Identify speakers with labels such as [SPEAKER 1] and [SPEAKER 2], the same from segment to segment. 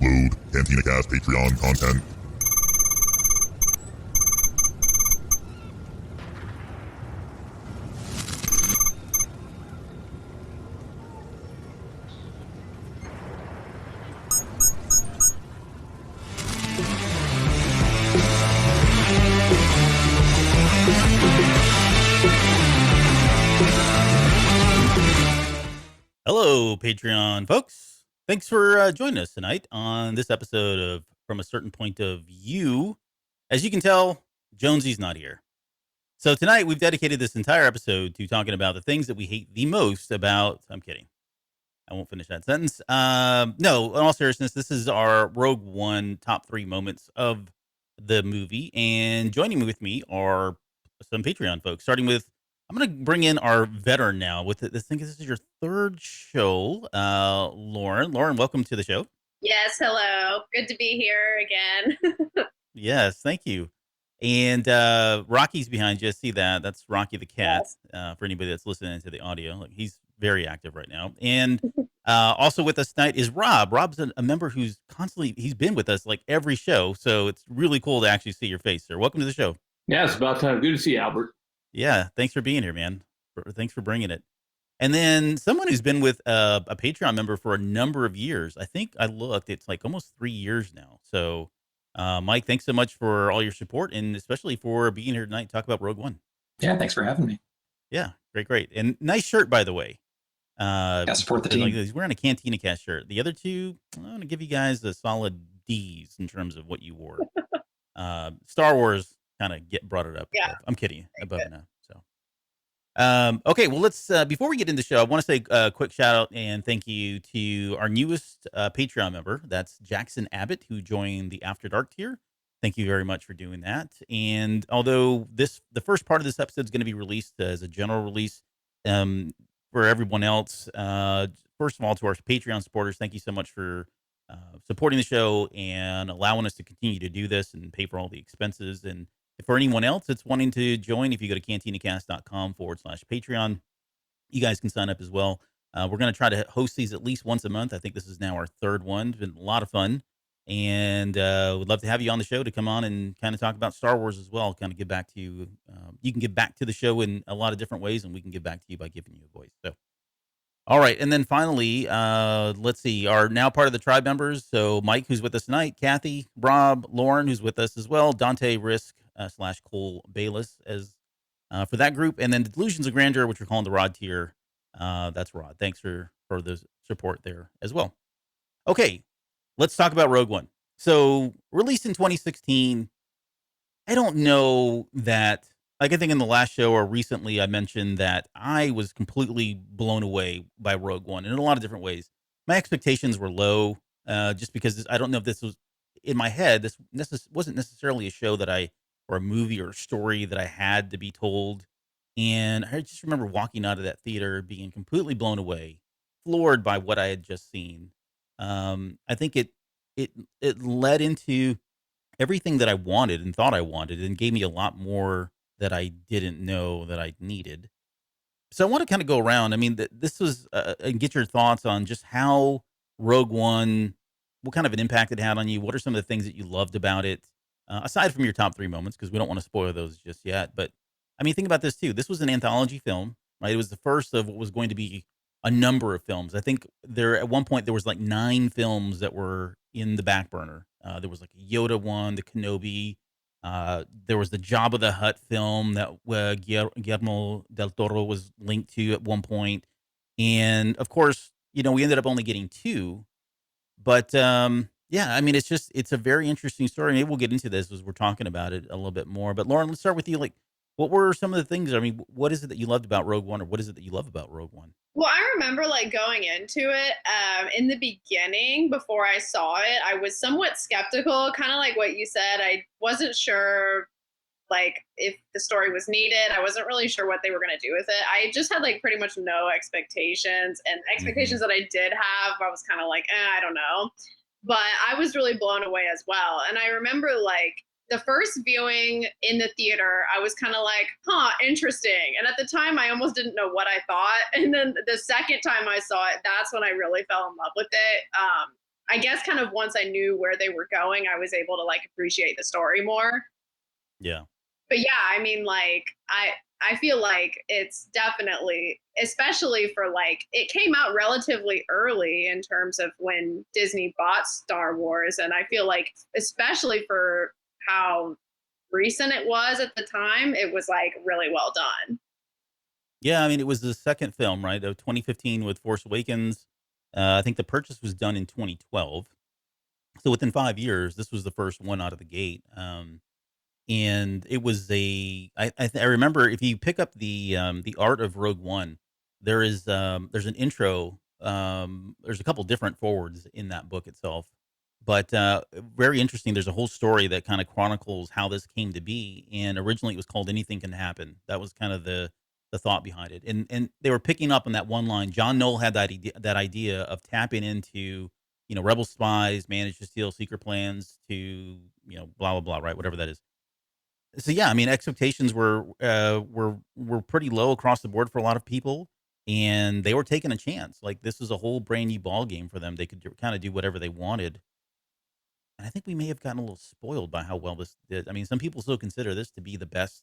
[SPEAKER 1] upload Cantina Cast Patreon content.
[SPEAKER 2] Hello, Patreon folks. Thanks for joining us tonight on this episode of From a Certain Point of View. As you can tell, Jonesy's not here. So tonight we've dedicated this entire episode to talking about the things that we hate the most about. I'm kidding. I won't finish that sentence. No, in all seriousness, this is our Rogue One top 3 moments of the movie. And joining me with me are some Patreon folks, starting with, I'm going to bring in our veteran now with this thing. This is your third show, Lauren. Lauren, welcome to the show.
[SPEAKER 3] Yes, hello. Good to be here again.
[SPEAKER 2] Yes, thank you. And Rocky's behind you. See that? That's Rocky the cat.
[SPEAKER 3] Yes.
[SPEAKER 2] For anybody that's listening to the audio, like, he's very active right now. And also with us tonight is Rob. Rob's a member who's he's been with us like every show. So it's really cool to actually see your face, sir. Welcome to the show.
[SPEAKER 4] Yeah, it's about time. Good to see you, Albert.
[SPEAKER 2] Yeah, thanks for being here, man. Thanks for bringing it. And then someone who's been with a Patreon member for a number of years. I think I looked; it's like almost 3 years now. So, Mike, thanks so much for all your support, and especially for being here tonight to talk about Rogue One.
[SPEAKER 5] Yeah, thanks for having me.
[SPEAKER 2] Yeah, great, and nice shirt, by the way.
[SPEAKER 5] Yeah, support the team.
[SPEAKER 2] He's wearing a Cantina Cast shirt. The other two, I'm going to give you guys a solid D's in terms of what you wore. Star Wars kind of brought it up.
[SPEAKER 3] Yeah.
[SPEAKER 2] I'm kidding. Above enough. So, okay. Well, let's before we get into the show, I want to say a quick shout out and thank you to our newest Patreon member. That's Jackson Abbott, who joined the After Dark tier. Thank you very much for doing that. And although the first part of this episode is going to be released as a general release, for everyone else, first of all, to our Patreon supporters, thank you so much for supporting the show and allowing us to continue to do this and pay for all the expenses. And for anyone else that's wanting to join, if you go to cantinacast.com/Patreon, you guys can sign up as well. We're going to try to host these at least once a month. I think this is now our third one. It's been a lot of fun. And we'd love to have you on the show to come on and kind of talk about Star Wars as well. Kind of give back to you. You can give back to the show in a lot of different ways, and we can give back to you by giving you a voice. So, all right. And then finally, let's see, our now part of the tribe members. So Mike, who's with us tonight, Kathy, Rob, Lauren, who's with us as well, Dante Risk / Cole Bayless as for that group. And then the Delusions of Grandeur, which we're calling the Rod tier. That's Rod. Thanks for the support there as well. Okay. Let's talk about Rogue One. So, released in 2016, I don't know that, like I think in the last show or recently, I mentioned that I was completely blown away by Rogue One in a lot of different ways. My expectations were low, just because I don't know if this was in my head. This wasn't necessarily a show or a movie or a story that I had to be told. And I just remember walking out of that theater being completely blown away, floored by what I had just seen. I think it led into everything that I wanted and thought I wanted, and gave me a lot more that I didn't know that I needed. So I want to kind of go around. I mean, this was and get your thoughts on just how Rogue One, what kind of an impact it had on you. What are some of the things that you loved about it, aside from your top 3 moments, because we don't want to spoil those just yet. But I mean, think about this too. This was an anthology film, right? It was the first of what was going to be a number of films. I think at one point there was like 9 films that were in the back burner. There was like a Yoda one, the Kenobi. There was the Jabba the Hutt film that Guillermo del Toro was linked to at one point. And of course, we ended up only getting 2. But yeah, I mean, it's a very interesting story. Maybe we'll get into this as we're talking about it a little bit more. But Lauren, let's start with you. Like, what were some of the things? I mean, what is it that you loved about Rogue One, or what is it that you love about Rogue One?
[SPEAKER 3] Well, I remember like going into it in the beginning before I saw it, I was somewhat skeptical, kind of like what you said. I wasn't sure like if the story was needed. I wasn't really sure what they were going to do with it. I just had like pretty much no expectations, and expectations that I did have, I was kind of like, I don't know. But I was really blown away as well. And I remember like the first viewing in the theater, I was kind of like, interesting. And at the time, I almost didn't know what I thought. And then the second time I saw it, that's when I really fell in love with it. I guess kind of once I knew where they were going, I was able to like appreciate the story more.
[SPEAKER 2] Yeah.
[SPEAKER 3] But yeah, I mean, like I feel like it's definitely, especially for like, it came out relatively early in terms of when Disney bought Star Wars, and I feel like especially for how recent it was at the time, it was like really well done.
[SPEAKER 2] Yeah, I mean, it was the second film, right, of 2015 with Force Awakens. I think the purchase was done in 2012. So within 5 years, this was the first one out of the gate. And it was I remember if you pick up the art of Rogue One, there's an intro, there's a couple different forwards in that book itself, but very interesting. There's a whole story that kind of chronicles how this came to be, and originally it was called Anything Can Happen. That was kind of the thought behind it, and they were picking up on that one line. John Knoll had that idea of tapping into, rebel spies managed to steal secret plans to, blah blah blah, right, whatever that is. So yeah, I mean, expectations were pretty low across the board for a lot of people, and they were taking a chance. Like, this is a whole brand new ball game for them. They could kind of do whatever they wanted, and I think we may have gotten a little spoiled by how well this did. I mean, some people still consider this to be the best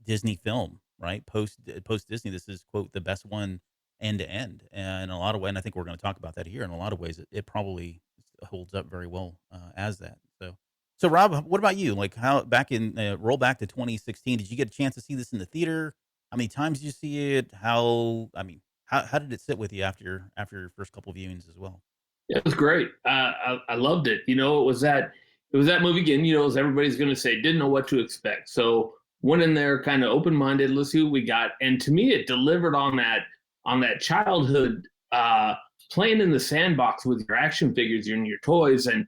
[SPEAKER 2] Disney film, right? Post Disney, this is, quote, the best one end to end, and in a lot of ways, and I think we're going to talk about that here. In a lot of ways, it probably holds up very well as that. So Rob, what about you? Like, how back in roll back to 2016, did you get a chance to see this in the theater? How many times did you see it? How did it sit with you after your first couple viewings as well?
[SPEAKER 4] It was great. I loved it. It was that movie again. As everybody's going to say, didn't know what to expect. So went in there kind of open minded. Let's see what we got. And to me, it delivered on that childhood, playing in the sandbox with your action figures and your toys, and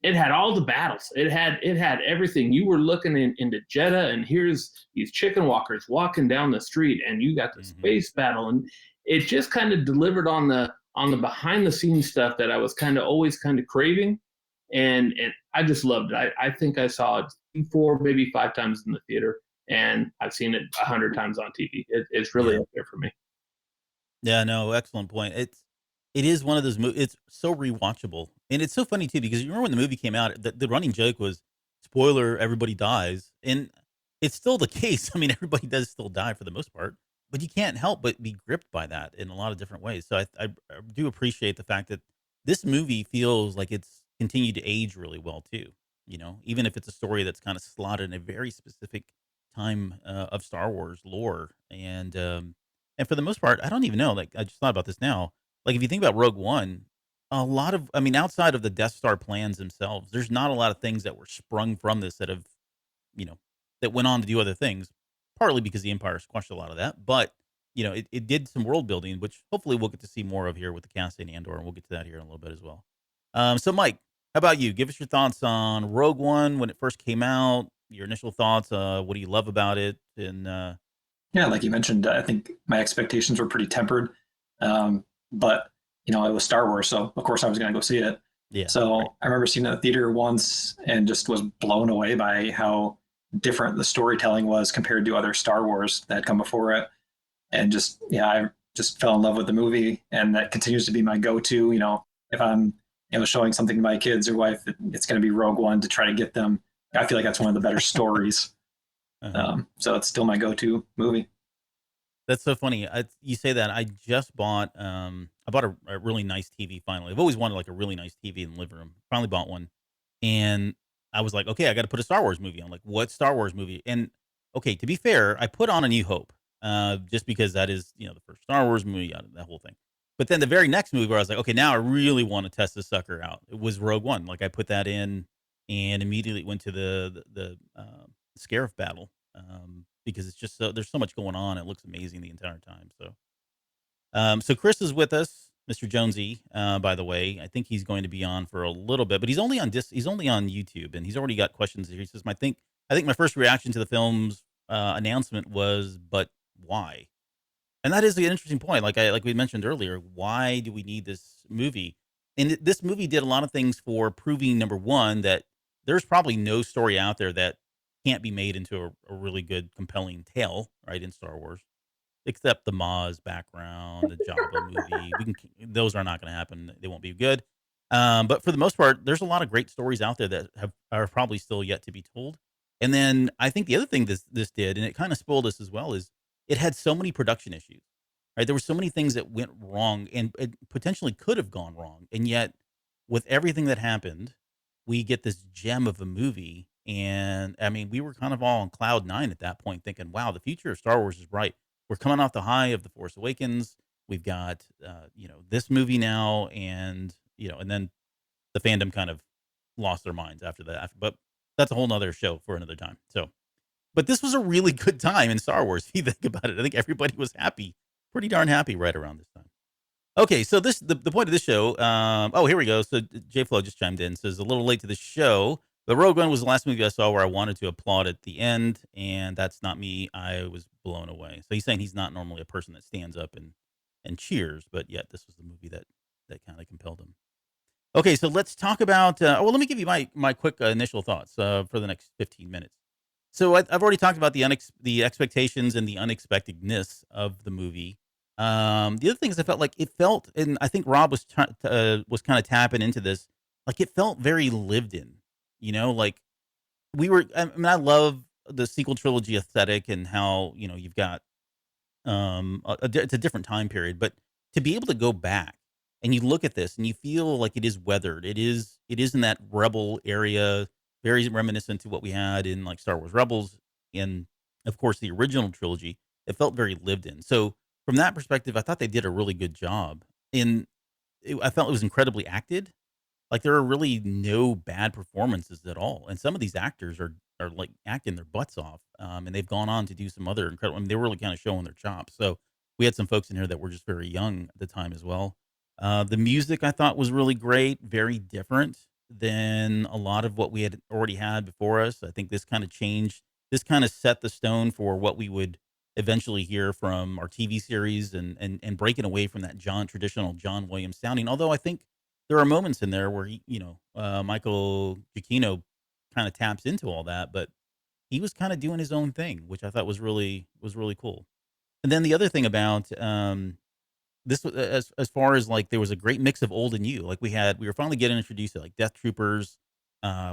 [SPEAKER 4] it had all the battles. It had everything. You were looking into Jeddah, and here's these chicken walkers walking down the street, and you got the
[SPEAKER 2] Hmm.
[SPEAKER 4] space battle, and it just kind of delivered on the behind the scenes stuff that I was kind of always kind of craving, and I just loved it. I think I saw it 4, maybe 5 times in the theater, and I've seen it 100 times on TV. It's really
[SPEAKER 2] Yeah.
[SPEAKER 4] up there for me.
[SPEAKER 2] Yeah, no, excellent point. It is one of those it's so rewatchable. And it's so funny too because you remember when the movie came out, the running joke was, spoiler, everybody dies. And it's still the case. I mean, everybody does still die for the most part, but you can't help but be gripped by that in a lot of different ways. So I do appreciate the fact that this movie feels like it's continued to age really well too. Even if it's a story that's kind of slotted in a very specific time of Star Wars lore, and for the most part, I don't even know. Like, I just thought about this now. Like, if you think about Rogue One, I mean, outside of the Death Star plans themselves, there's not a lot of things that were sprung from this that have, you know, that went on to do other things. Partly because the Empire squashed a lot of that, but it did some world building, which hopefully we'll get to see more of here with the Cassian Andor, and we'll get to that here in a little bit as well. So, Mike, how about you? Give us your thoughts on Rogue One when it first came out. Your initial thoughts. What do you love about it? And
[SPEAKER 5] Yeah, like you mentioned, I think my expectations were pretty tempered. But it was Star Wars, so of course I was going to go see it.
[SPEAKER 2] yeah, right.
[SPEAKER 5] So I remember seeing it in the theater once and just was blown away by how different the storytelling was compared to other Star Wars that had come before it. And just, yeah, I just fell in love with the movie, and that continues to be my go-to. If I'm showing something to my kids or wife, it's going to be Rogue One to try to get them. I feel like that's one of the better stories.
[SPEAKER 2] Uh-huh.
[SPEAKER 5] So it's still my go-to movie.
[SPEAKER 2] That's so funny. You say that. I bought a really nice TV finally. I've always wanted like a really nice TV in the living room. Finally bought one. And I was like, okay, I got to put a Star Wars movie on. Like, what Star Wars movie? And okay, to be fair, I put on A New Hope, just because that is, the first Star Wars movie, that whole thing. But then the very next movie where I was like, okay, now I really want to test this sucker out. It was Rogue One. Like, I put that in and immediately went to the Scarif battle, because it's just there's so much going on. It looks amazing the entire time. So Chris is with us, Mr. Jonesy. By the way, I think he's going to be on for a little bit, but he's only on YouTube, and he's already got questions here. He says, I think my first reaction to the film's announcement was, but why? And that is an interesting point. Like we mentioned earlier, why do we need this movie? And this movie did a lot of things for proving, number one, that there's probably no story out there that can't be made into a really good, compelling tale, right, in Star Wars, except the Maz background, the Jabba movie. Those are not going to happen. They won't be good. But for the most part, there's a lot of great stories out there that are probably still yet to be told. And then I think the other thing this did, and it kind of spoiled us as well, is it had so many production issues. Right, there were so many things that went wrong and potentially could have gone wrong, and yet with everything that happened, we get this gem of a movie. And I mean, we were kind of all on cloud nine at that point, thinking, "Wow, the future of Star Wars is bright." We're coming off the high of the Force Awakens. We've got this movie now, and and then the fandom kind of lost their minds after that. But that's a whole nother show for another time. So, but this was a really good time in Star Wars. If you think about it, I think everybody was happy, pretty darn happy right around this time. Okay, so the point of this show. Oh, here we go. So J Flo just chimed in, says a little late to the show, but Rogue One was the last movie I saw where I wanted to applaud at the end, and that's not me. I was blown away. So he's saying he's not normally a person that stands up and cheers, but yet this was the movie that kind of compelled him. Okay, so let's talk about. Well, let me give you my quick initial thoughts for the next 15 minutes. So I've already talked about the expectations and the unexpectedness of the movie. The other things I felt like it felt, and I think Rob was kind of tapping into this, like it felt very lived in. Like we were. I mean, I love the sequel trilogy aesthetic and how you've got it's a different time period, but to be able to go back and you look at this and you feel like it is weathered. It is in that rebel area, very reminiscent to what we had in like Star Wars Rebels and of course the original trilogy. It felt very lived in. So from that perspective, I thought they did a really good job. And I felt it was incredibly acted. Like there are really no bad performances at all, and some of these actors are like acting their butts off, and they've gone on to do some other incredible. I mean, they're really kind of showing their chops. So we had some folks in here that were just very young at the time as well. The music I thought was really great, very different than a lot of what we had already had before us. I think this kind of changed. This kind of set the stone for what we would eventually hear from our TV series and breaking away from that traditional John Williams sounding. Although I think there are moments in there where Michael Giacchino kind of taps into all that, but he was kind of doing his own thing, which I thought was really cool. And then the other thing about this was as far as like there was a great mix of old and new. Like we were finally getting introduced to like Death Troopers.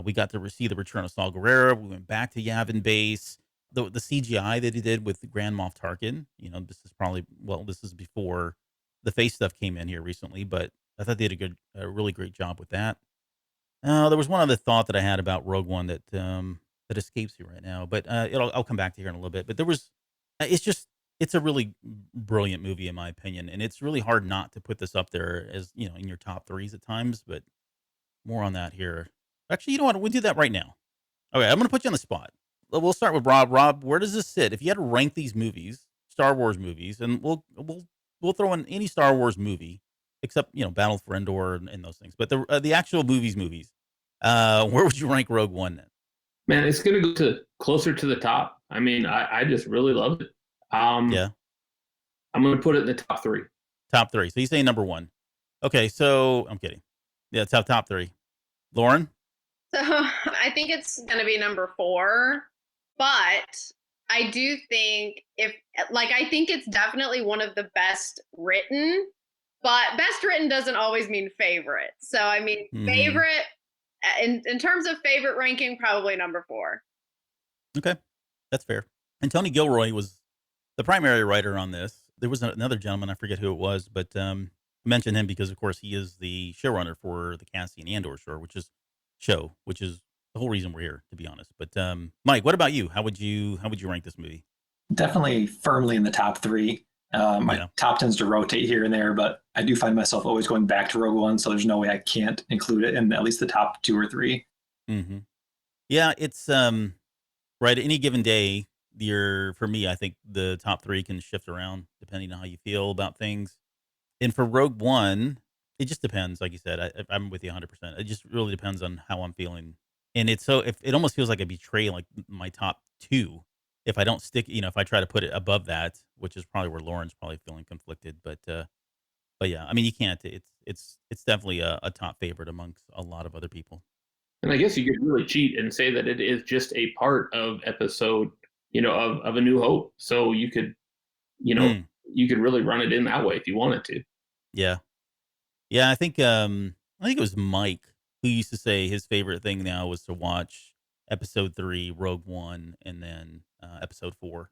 [SPEAKER 2] We got to see the return of Saw Gerrera. We went back to Yavin Base. The CGI that he did with Grand Moff Tarkin. This is before the face stuff came in here recently, but I thought they did a really great job with that. There was one other thought that I had about Rogue One that escapes me right now, but I'll come back to here in a little bit. But it's a really brilliant movie in my opinion, and it's really hard not to put this up there as in your top threes at times. But more on that here. Actually, you know what? We'll do that right now. Okay, I'm going to put you on the spot. We'll start with Rob. Rob, where does this sit? If you had to rank these movies, Star Wars movies, and we'll throw in any Star Wars movie except Battle for Endor and those things, but the actual movies, where would you rank Rogue One then?
[SPEAKER 4] Man, it's gonna go to closer to the top. I mean, I just really loved it.
[SPEAKER 2] Yeah,
[SPEAKER 4] I'm gonna put it in the top three.
[SPEAKER 2] Top three. So you say number one? Okay, so I'm kidding. Yeah, it's top three. Lauren?
[SPEAKER 3] So I think it's going to be number 4, but I do think I think it's definitely one of the best written, but best written doesn't always mean favorite. So I mean, favorite in terms of favorite ranking, probably number 4.
[SPEAKER 2] Okay, that's fair. And Tony Gilroy was the primary writer on this. There was another gentleman, I forget who it was, but I mentioned him because, of course, he is the showrunner for the Cassian Andor show, which is the whole reason we're here, to be honest. But Mike, what about you? How would you rank this movie?
[SPEAKER 5] Definitely firmly in the top 3. My top tends to rotate here and there, but I do find myself always going back to Rogue One, so there's no way I can't include it in at least the top 2 or 3.
[SPEAKER 2] Mm-hmm. Yeah, it's right. Any given day, for me, I think the top 3 can shift around depending on how you feel about things. And for Rogue One, it just depends. Like you said, I'm with you 100%. It just really depends on how I'm feeling. And if it almost feels like I betray like my top 2 if I don't stick. If I try to put it above that, which is probably where Lauren's probably feeling conflicted. But yeah, I mean, you can't. It's definitely a top favorite amongst a lot of other people.
[SPEAKER 4] And I guess you could really cheat and say that it is just a part of episode, of A New Hope. So you could, you could really run it in that way if you wanted to.
[SPEAKER 2] Yeah. Yeah, I think I think it was Mike who used to say his favorite thing now was to watch Episode 3, Rogue One, and then Episode 4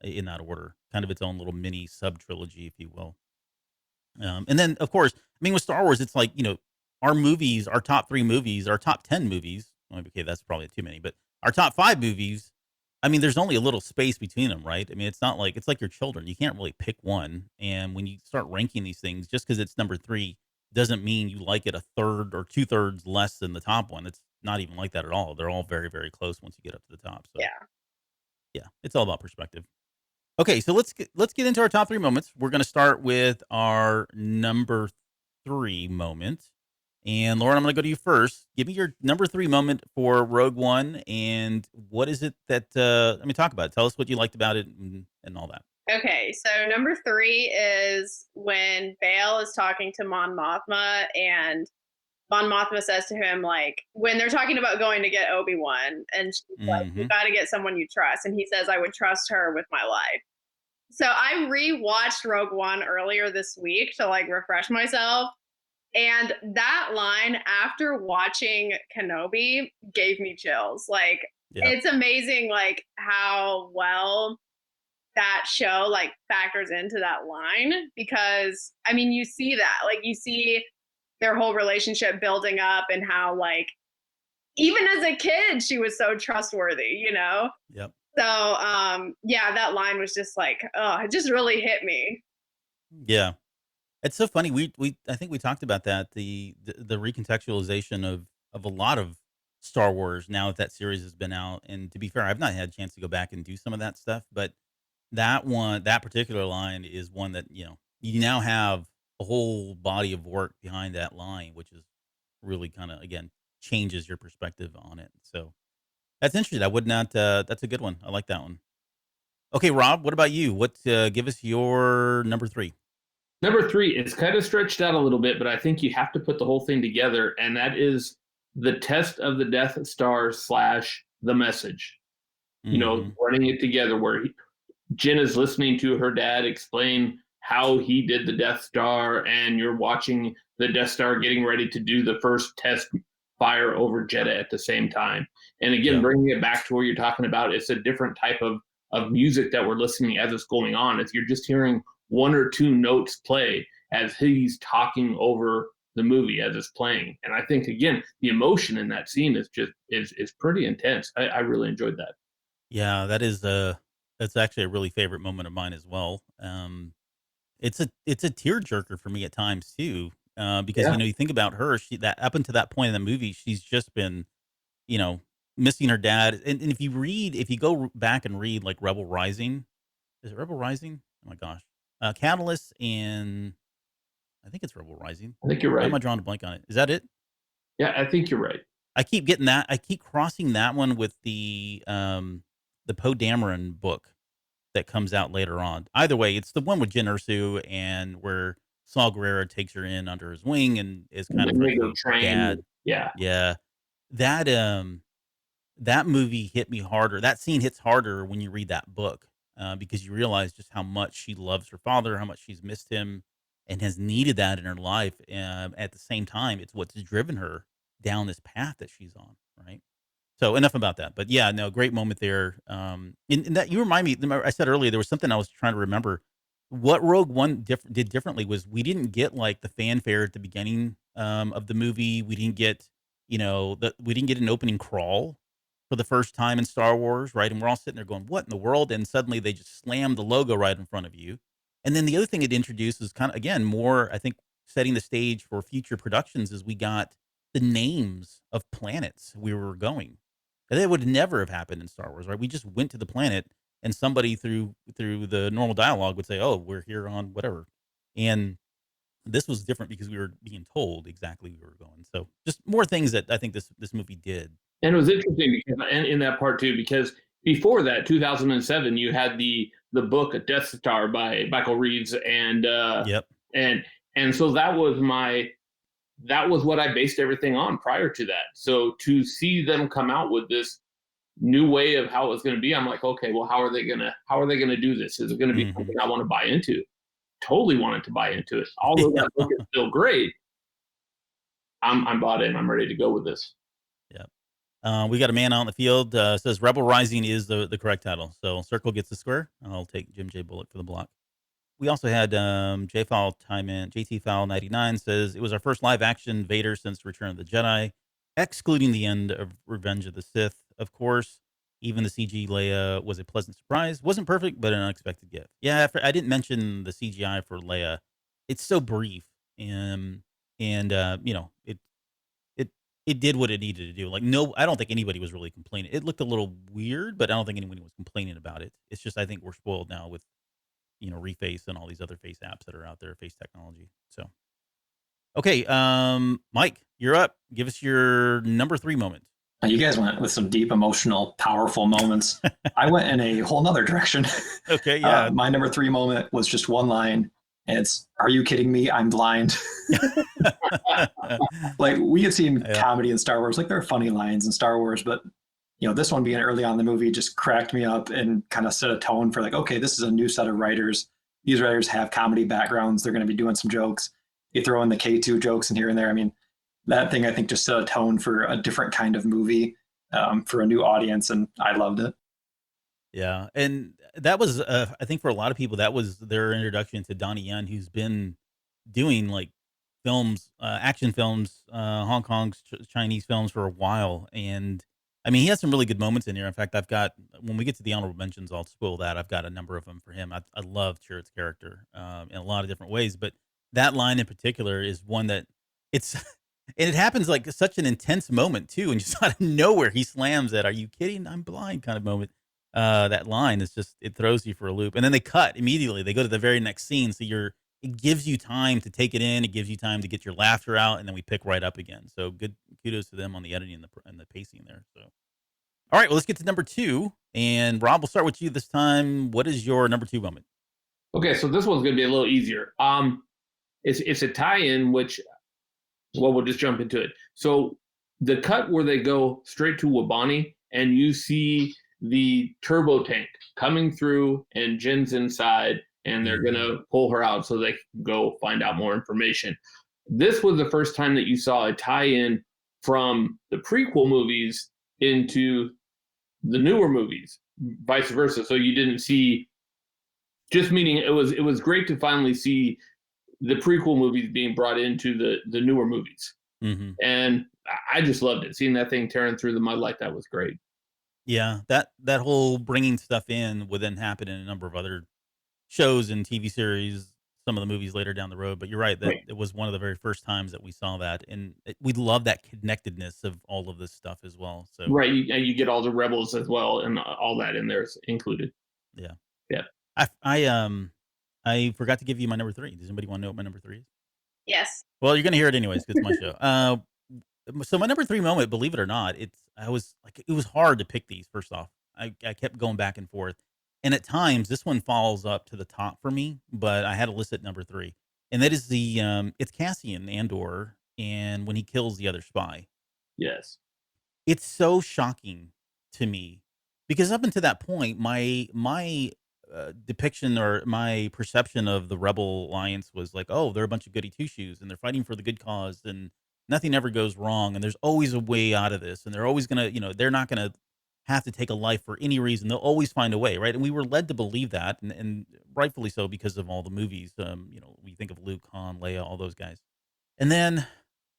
[SPEAKER 2] in that order, kind of its own little mini sub trilogy, if you will. And then, of course, I mean, with Star Wars, it's like, our movies, our top 3 movies, our top 10 movies. Well, okay, that's probably too many, but our top 5 movies. I mean, there's only a little space between them, right? I mean, it's like your children. You can't really pick one. And when you start ranking these things, just because it's number 3 doesn't mean you like it a third or 2/3 less than the top one. It's not even like that at all. They're all very, very close once you get up to the top. So,
[SPEAKER 3] Yeah.
[SPEAKER 2] yeah, it's all about perspective. Okay, so let's get into our top 3 moments. We're going to start with our number 3 moment. And Lauren, I'm going to go to you first. Give me your number 3 moment for Rogue One, and what is it that? Let me talk about it. Tell us what you liked about it and all that.
[SPEAKER 3] Okay, so number 3 is when Bail is talking to Mon Mothma, and Mon Mothma says to him, like, when they're talking about going to get Obi-Wan, and she's like, you
[SPEAKER 2] Hmm.
[SPEAKER 3] got to get someone you trust. And he says, I would trust her with my life. So I rewatched Rogue One earlier this week to like refresh myself. And that line after watching Kenobi gave me chills. Like,
[SPEAKER 2] Yeah,
[SPEAKER 3] it's amazing, like, how well that show like factors into that line, because I mean, you see that, like, you see their whole relationship building up, and how, like, even as a kid she was so trustworthy.
[SPEAKER 2] yep,
[SPEAKER 3] So yeah, that line was just like, oh, it just really hit me.
[SPEAKER 2] yeah. It's so funny. We I think we talked about that, the recontextualization of a lot of Star Wars now that series has been out. And to be fair, I've not had a chance to go back and do some of that stuff, but that particular line is one that, you now have a whole body of work behind that line, which is really kind of, again, changes your perspective on it. So that's interesting. I would not, that's a good one. I like that one. Okay, Rob, what about you? Give us your number 3.
[SPEAKER 4] Number 3, it's kind of stretched out a little bit, but I think you have to put the whole thing together, and that is the test of the Death Star slash the message.
[SPEAKER 2] Hmm.
[SPEAKER 4] Running it together where Jin is listening to her dad explain how he did the Death Star, and you're watching the Death Star getting ready to do the first test fire over Jeddah at the same time. And again,
[SPEAKER 2] Yep.
[SPEAKER 4] bringing it back to where you're talking about, it's a different type of music that we're listening as it's going on. If you're just hearing 1 or 2 notes play as he's talking over the movie as it's playing. And I think again, the emotion in that scene is pretty intense. I really enjoyed that.
[SPEAKER 2] Yeah, that's actually a really favorite moment of mine as well. It's a tearjerker for me at times too, because
[SPEAKER 4] Yeah.
[SPEAKER 2] you think about her, she that up until that point in the movie, she's just been, you know, missing her dad. And if you go back and read like Rebel Rising, is it Rebel Rising? Oh my gosh, Catalyst, and I think it's Rebel Rising.
[SPEAKER 4] I think you're
[SPEAKER 2] Why am
[SPEAKER 4] right.
[SPEAKER 2] I drawing a blank on it? Is that it?
[SPEAKER 4] Yeah, I think you're right.
[SPEAKER 2] I keep getting that. I keep crossing that one with the Poe Dameron book that comes out later on. Either way, it's the one with Jyn Erso and where Saul Guerrero takes her in under his wing and is
[SPEAKER 4] And
[SPEAKER 2] kind of
[SPEAKER 4] then
[SPEAKER 2] her
[SPEAKER 4] they go
[SPEAKER 2] new
[SPEAKER 4] train.
[SPEAKER 2] dad.
[SPEAKER 4] Yeah.
[SPEAKER 2] Yeah. That that movie hit me harder. That scene hits harder when you read that book, because you realize just how much she loves her father, how much she's missed him, and has needed that in her life. At the same time, it's what's driven her down this path that she's on, right? So enough about that. But yeah, no, great moment there. And that you remind me. I said earlier there was something I was trying to remember. What Rogue One did differently was we didn't get like the fanfare at the beginning of the movie. We didn't get, we didn't get an opening crawl for the first time in Star Wars, right? And we're all sitting there going, "What in the world?" And suddenly they just slam the logo right in front of you. And then the other thing it introduced is kind of, again, more, I think, setting the stage for future productions, is we got the names of planets we were going. And that would never have happened in Star Wars, right? We just went to the planet, and somebody through the normal dialogue would say, "Oh, we're here on whatever." And this was different because we were being told exactly we were going. So just more things that I think this movie did.
[SPEAKER 4] And it was interesting because and in that part too, because before that, 2007, you had the book Death Star by Michael Reeves,
[SPEAKER 2] Yep.
[SPEAKER 4] and and so that was what I based everything on prior to that. So to see them come out with this new way of how it's going to be, I'm like, okay, well, how are they gonna do this? Is it going to be
[SPEAKER 2] Hmm.
[SPEAKER 4] something I want to buy into? Totally wanted to buy into it. Although that book is still great, I'm bought in. I'm ready to go with this.
[SPEAKER 2] Yeah. We got a man out in the field. Says Rebel Rising is the correct title. So Circle gets the square. I'll take Jim J. Bullock for the block. We also had J Fowl time in. JT Fowl 99 says it was our first live action Vader since Return of the Jedi, excluding the end of Revenge of the Sith, of course. Even the CG Leia was a pleasant surprise. Wasn't perfect, but an unexpected gift. Yeah, I didn't mention the CGI for Leia. It's so brief, and it it did what it needed to do. Like, no, I don't think anybody was really complaining. It looked a little weird, but I don't think anybody was complaining about it. It's just I think we're spoiled now with Reface and all these other face apps that are out there, face technology. So, okay, Mike, you're up. Give us your number 3 moment.
[SPEAKER 5] You guys went with some deep, emotional, powerful moments. I went in a whole nother direction.
[SPEAKER 2] Okay, yeah.
[SPEAKER 5] My number 3 moment was just one line, and it's, "Are you kidding me? I'm blind." Like, we had seen comedy in Star Wars. Like, there are funny lines in Star Wars, but this one being early on in the movie just cracked me up and kind of set a tone for like, okay, this is a new set of writers. These writers have comedy backgrounds. They're going to be doing some jokes. You throw in the K2 jokes in here and there. I mean, that thing I think just set a tone for a different kind of movie for a new audience, and I loved it.
[SPEAKER 2] Yeah, and that was, I think for a lot of people, that was their introduction to Donnie Yen, who's been doing like films, action films, Hong Kong's Chinese films for a while, and I mean, he has some really good moments in here. In fact, I've got, when we get to the honorable mentions, I'll spoil that. I've got a number of them for him. I love Chirrut's character in a lot of different ways, but that line in particular is one that it's, and it happens like such an intense moment too, and just out of nowhere he slams that "Are you kidding? I'm blind" kind of moment. That line is just, it throws you for a loop, and then they cut immediately. They go to the very next scene, so it gives you time to take it in. It gives you time to get your laughter out, and then we pick right up again. So good, kudos to them on the editing and the pacing there. So, all right, well, let's get to number 2, and Rob, we'll start with you this time. What is your number 2 moment?
[SPEAKER 4] Okay, so this one's going to be a little easier. It's a tie-in, which, well, we'll just jump into it. So the cut where they go straight to Wabani, and you see the turbo tank coming through, and Jin's inside, and they're going to pull her out so they can go find out more information. This was the first time that you saw a tie-in from the prequel movies into the newer movies, vice versa. So you didn't see, just meaning it was great to finally see the prequel movies being brought into the newer movies.
[SPEAKER 2] Mm-hmm.
[SPEAKER 4] And I just loved it. Seeing that thing tearing through the mud like that was great.
[SPEAKER 2] Yeah, that whole bringing stuff in would then happen in a number of other shows and TV series, some of the movies later down the road. But you're right, that it was one of the very first times that we saw that, and we love that connectedness of all of this stuff as well. So
[SPEAKER 4] right, you get all the rebels as well, and all that in there is included.
[SPEAKER 2] Yeah. I forgot to give you my number 3. Does anybody want to know what my number 3 is?
[SPEAKER 3] Yes.
[SPEAKER 2] Well, you're gonna hear it anyways because it's my show. So my number 3 moment, believe it or not, it was hard to pick these. First off, I kept going back and forth, and at times this one falls up to the top for me, but I had to list it number 3, and that is it's Cassian Andor, and when he kills the other spy.
[SPEAKER 4] Yes,
[SPEAKER 2] it's so shocking to me because up until that point, my depiction or my perception of the Rebel Alliance was like, oh, they're a bunch of goody two shoes, and they're fighting for the good cause, and nothing ever goes wrong, and there's always a way out of this, and they're always gonna, they're not gonna have to take a life for any reason. They'll always find a way, right? And we were led to believe that, and rightfully so because of all the movies. We think of Luke, Han, Leia, all those guys, and then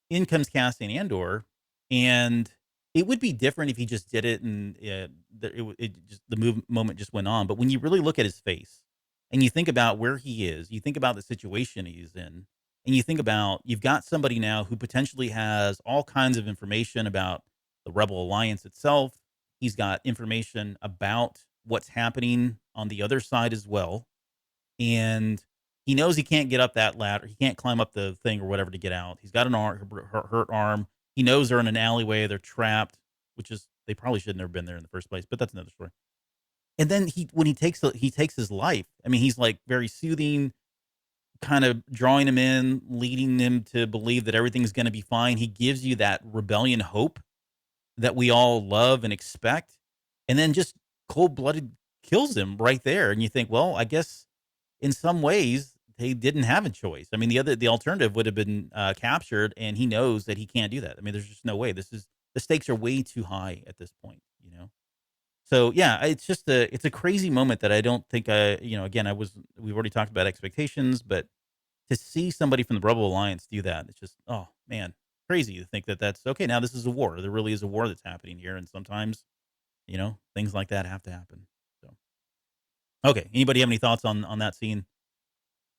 [SPEAKER 2] in comes Cassian Andor, and it would be different if he just did it and the moment just went on. But when you really look at his face and you think about where he is, you think about the situation he's in, and you think about, you've got somebody now who potentially has all kinds of information about the Rebel Alliance itself. He's got information about what's happening on the other side as well. And he knows he can't get up that ladder. He can't climb up the thing or whatever to get out. He's got an hurt arm. He knows they're in an alleyway. They're trapped, which is, they probably should have never been there in the first place, but that's another story. And then when he takes his life, I mean, he's like very soothing, kind of drawing him in, leading him to believe that everything's going to be fine. He gives you that rebellion hope that we all love and expect, and then just cold-blooded kills him right there. And you think, well, I guess in some ways they didn't have a choice. I mean, the alternative would have been captured, and he knows that he can't do that. I mean, there's just no way. The stakes are way too high at this point, you know. So yeah, it's a crazy moment that I don't think again, we've already talked about expectations, but to see somebody from the Rebel Alliance do that, it's just, oh man, crazy to think that that's okay. Now this is a war. There really is a war that's happening here, and sometimes, things like that have to happen. So okay, anybody have any thoughts on that scene?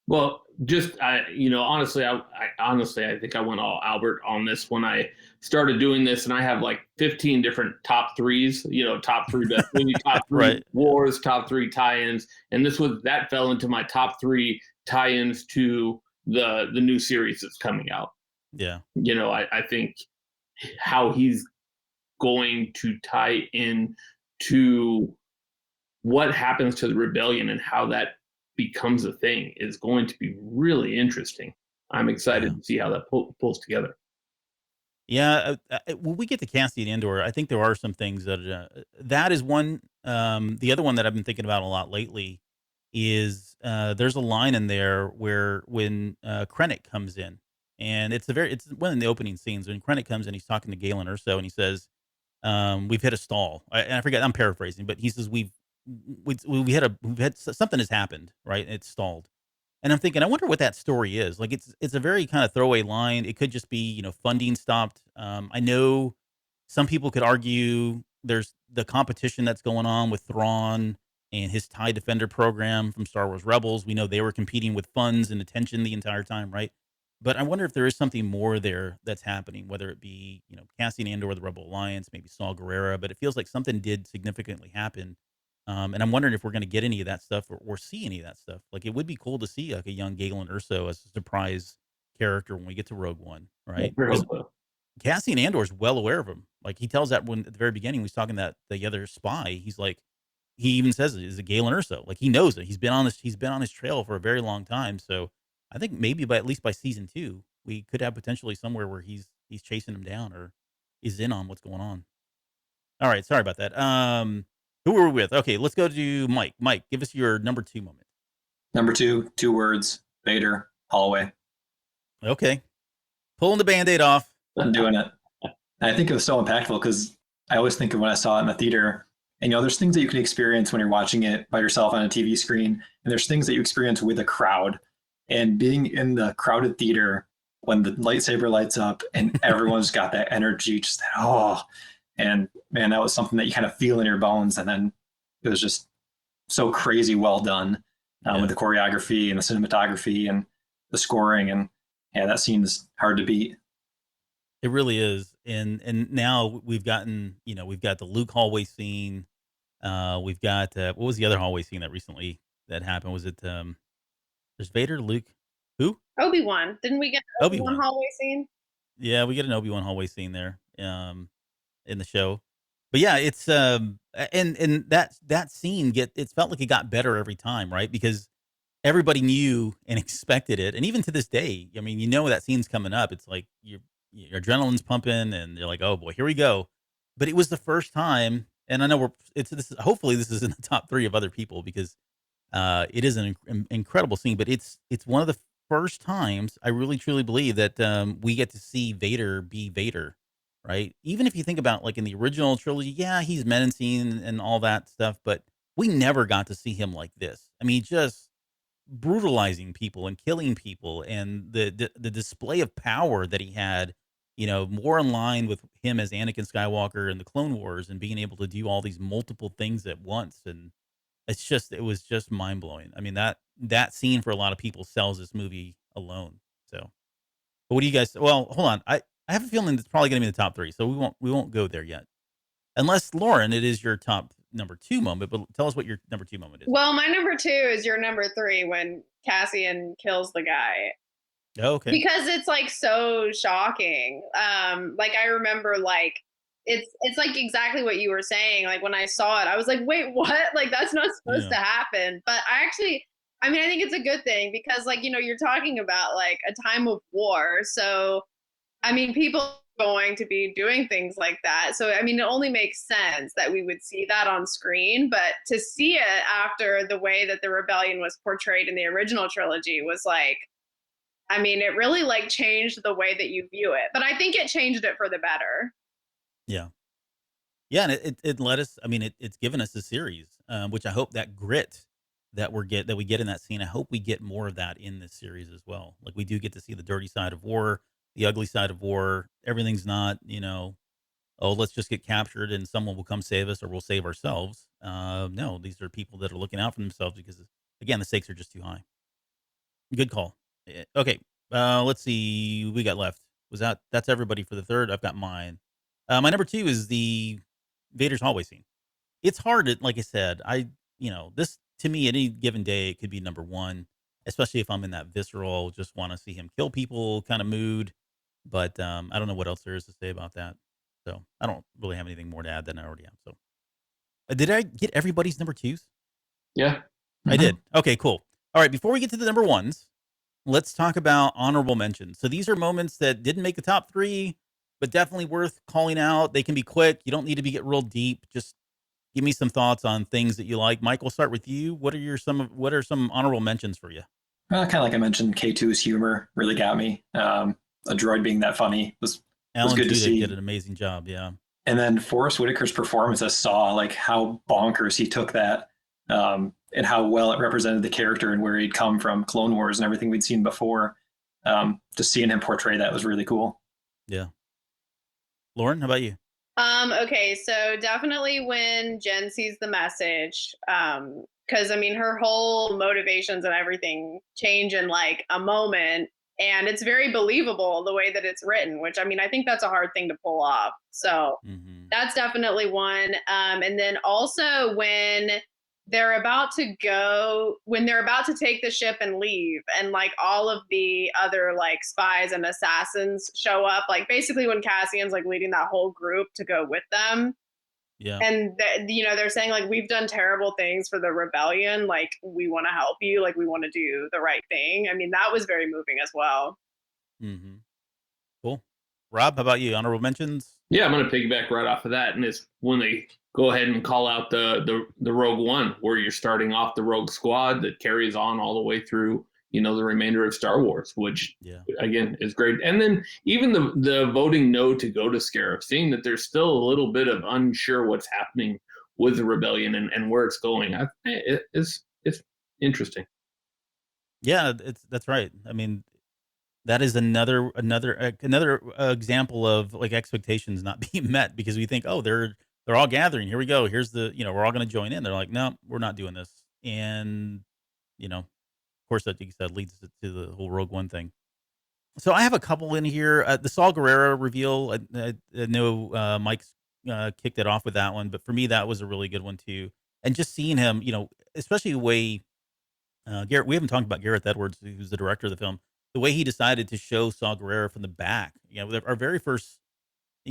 [SPEAKER 4] Well, just honestly, I think I went all Albert on this when I started doing this, and I have like 15 different top threes. Top three best movie, top three
[SPEAKER 2] Right.
[SPEAKER 4] wars, top three tie-ins, and that fell into my top three tie-ins to the new series that's coming out.
[SPEAKER 2] Yeah.
[SPEAKER 4] I think how he's going to tie in to what happens to the rebellion and how that becomes a thing is going to be really interesting. I'm excited to see how that pulls together.
[SPEAKER 2] Yeah, when we get to Cassian Andor, I think there are some things that is one. The other one that I've been thinking about a lot lately is there's a line in there where when Krennic comes in, and it's one of the opening scenes when Krennic comes in, he's talking to Galen Erso, and he says, "We've hit a stall." And I forget, I'm paraphrasing, but he says we've had something has happened, right? It's stalled. And I'm thinking, I wonder what that story is. Like, it's a very kind of throwaway line. It could just be, funding stopped. I know some people could argue there's the competition that's going on with Thrawn and his TIE Defender program from Star Wars Rebels. We know they were competing with funds and attention the entire time, right? But I wonder if there is something more there that's happening, whether it be, Cassian Andor, the Rebel Alliance, maybe Saul Guerrero. But it feels like something did significantly happen, and I'm wondering if we're going to get any of that stuff or see any of that stuff. Like, it would be cool to see like a young Galen Erso as a surprise character when we get to Rogue One, right? Because Cassian Andor is well aware of him. Like, he tells that when at the very beginning, he was talking that the other spy. He's like, he even says it is a Galen Erso. Like, he knows it. He's been on his trail for a very long time. So I think maybe at least by season 2, we could have potentially somewhere where he's chasing him down or is in on what's going on. All right, sorry about that. Who were we with? Okay, let's go to Mike. Mike, give us your number 2 moment.
[SPEAKER 5] Number 2, 2 words: Vader, hallway.
[SPEAKER 2] Okay, pulling the Band-Aid off.
[SPEAKER 5] I'm doing it. And I think it was so impactful because I always think of when I saw it in the theater. And there's things that you can experience when you're watching it by yourself on a TV screen, and there's things that you experience with a crowd. And being in the crowded theater when the lightsaber lights up and everyone's got that energy, just and man, that was something that you kind of feel in your bones. And then it was just so crazy well done with the choreography and the cinematography and the scoring. And yeah, that scene is hard to beat.
[SPEAKER 2] It really is. And now we've gotten, we've got the Luke hallway scene. We've got, what was the other hallway scene that recently that happened? Was it, there's Vader, Luke, who?
[SPEAKER 3] Obi-Wan. Didn't we get an Obi-Wan hallway scene?
[SPEAKER 2] Yeah, we get an Obi-Wan hallway scene there in the show. But yeah, it's and that scene it felt like it got better every time, right? Because everybody knew and expected it. And even to this day, I mean, that scene's coming up. It's like your adrenaline's pumping and you're like, "Oh boy, here we go." But it was the first time, and I know hopefully this is in the top 3 of other people because it is an incredible scene, but it's one of the first times I really truly believe that we get to see Vader be Vader, right? Even if you think about like in the original trilogy, yeah, he's menacing and all that stuff, but we never got to see him like this. I mean, just brutalizing people and killing people, and the display of power that he had, more in line with him as Anakin Skywalker in the Clone Wars, and being able to do all these multiple things at once. And it was just mind blowing. I mean, that scene for a lot of people sells this movie alone. So, but what do you guys? Well, hold on. I have a feeling it's probably going to be in the top 3, so we won't go there yet, unless Lauren, it is your top number 2 moment. But tell us what your number 2 moment is.
[SPEAKER 3] Well, my number 2 is your number 3 when Cassian kills the guy.
[SPEAKER 2] Oh, okay.
[SPEAKER 3] Because it's like so shocking. Like I remember like it's like exactly what you were saying. Like when I saw it, I was like, wait, what? Like that's not supposed to happen. But I think it's a good thing because like, you're talking about like a time of war. So, I mean, people going to be doing things like that. So, I mean, it only makes sense that we would see that on screen, but to see it after the way that the rebellion was portrayed in the original trilogy was like, I mean, it really like changed the way that you view it, but I think it changed it for the better.
[SPEAKER 2] Yeah. Yeah, and it let us. I mean, it's given us a series, which I hope that grit that we get in that scene. I hope we get more of that in this series as well. Like we do get to see the dirty side of war, the ugly side of war. Everything's not, oh, let's just get captured and someone will come save us or we'll save ourselves. No, these are people that are looking out for themselves because, again, the stakes are just too high. Good call. Okay, let's see. Who we got left. That's everybody for the third? I've got mine. My number two is the Vader's hallway scene. It's hard to, like I said, this to me, any given day, it could be number one, especially if I'm in that visceral, just want to see him kill people kind of mood. But I don't know what else there is to say about that. So I don't really have anything more to add than I already have. So did I get everybody's number twos?
[SPEAKER 4] Yeah.
[SPEAKER 2] I did. Okay, cool. All right. Before we get to the number ones, let's talk about honorable mentions. So these are moments that didn't make the top three, but definitely worth calling out. They can be quick. You don't need to get real deep. Just give me some thoughts on things that you like. Mike, we'll start with you. What are some honorable mentions for you?
[SPEAKER 5] Kind of like I mentioned, K2's humor really got me. A droid being that funny was good to see.
[SPEAKER 2] Did an amazing job, yeah.
[SPEAKER 5] And then Forrest Whitaker's performance as Saw, like how bonkers he took that, and how well it represented the character and where he'd come from, Clone Wars and everything we'd seen before. Just seeing him portray that was really cool.
[SPEAKER 2] Yeah. Lauren, how about you?
[SPEAKER 3] Okay, so definitely when Jen sees the message, because I mean her whole motivations and everything change in like a moment, and it's very believable the way that it's written, which I mean I think that's a hard thing to pull off. So that's definitely one. And then also when they're about to take the ship and leave, and like all of the other like spies and assassins show up, like basically when Cassian's like leading that whole group to go with them.
[SPEAKER 2] Yeah.
[SPEAKER 3] And they're saying like, we've done terrible things for the rebellion, like we want to help you, like we want to do the right thing. I mean, that was very moving as well.
[SPEAKER 2] Cool. Rob, how about you? Honorable mentions?
[SPEAKER 4] Yeah, I'm going to piggyback right off of that, and it's when they go ahead and call out the Rogue One, where you're starting off the Rogue Squad that carries on all the way through, the remainder of Star Wars, which again is great. And then even the voting no to go to Scarif, seeing that there's still a little bit of unsure what's happening with the rebellion and where it's going. It's interesting.
[SPEAKER 2] Yeah, that's right. I mean, that is another example of like expectations not being met, because we think, oh, they're all gathering. Here we go. Here's we're all going to join in. They're like, no, we're not doing this. And of course, that like you said leads to the whole Rogue One thing. So I have a couple in here. The Saw Guerrero reveal. I know Mike's kicked it off with that one, but for me, that was a really good one too. And just seeing him, especially the way Garrett. We haven't talked about Gareth Edwards, who's the director of the film. The way he decided to show Saw Gerrera from the back, our very first,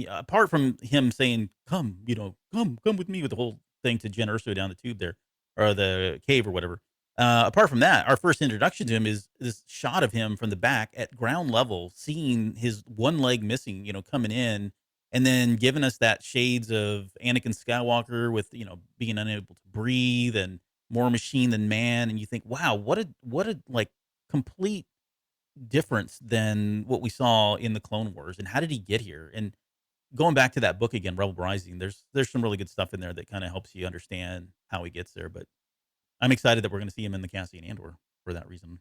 [SPEAKER 2] apart from him saying, come with me with the whole thing to Jen Erso down the tube there, or the cave or whatever. Apart from that, our first introduction to him is this shot of him from the back at ground level, seeing his one leg missing, coming in, and then giving us that shades of Anakin Skywalker with, being unable to breathe and more machine than man. And you think, wow, what a like complete difference than what we saw in the Clone Wars, and how did he get here? And going back to that book again, Rebel Rising, there's some really good stuff in there that kind of helps you understand how he gets there. But I'm excited that we're going to see him in the Cassian Andor for that reason.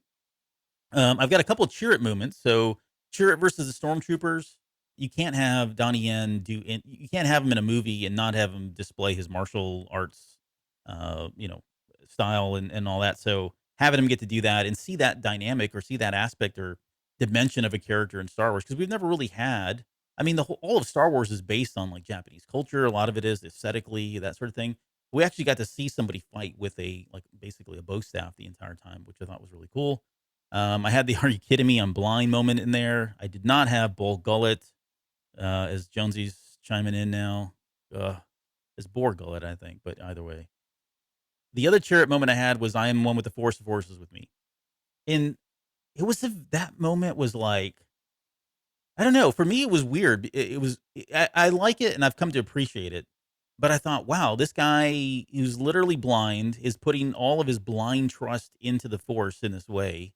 [SPEAKER 2] I've got a couple of Chirrut moments. So Chirrut versus the Stormtroopers. You can't have Donnie Yen you can't have him in a movie and not have him display his martial arts, style and all that. So having him get to do that and see that dynamic or see that aspect or dimension of a character in Star Wars, because we've never really had. I mean, all of Star Wars is based on like Japanese culture. A lot of it is aesthetically, that sort of thing. We actually got to see somebody fight with basically a bow staff the entire time, which I thought was really cool. I had the "Are you kidding me? I'm blind" moment in there. I did not have Bol Gullet, as Jonesy's chiming in now. It's Bor Gullet, I think, but either way. The other Chirrut moment I had was "I am one with the Force is with me." And it was that moment was like, I don't know. For me, it was weird. It was I like it, and I've come to appreciate it. But I thought, wow, this guy who's literally blind is putting all of his blind trust into the Force in this way.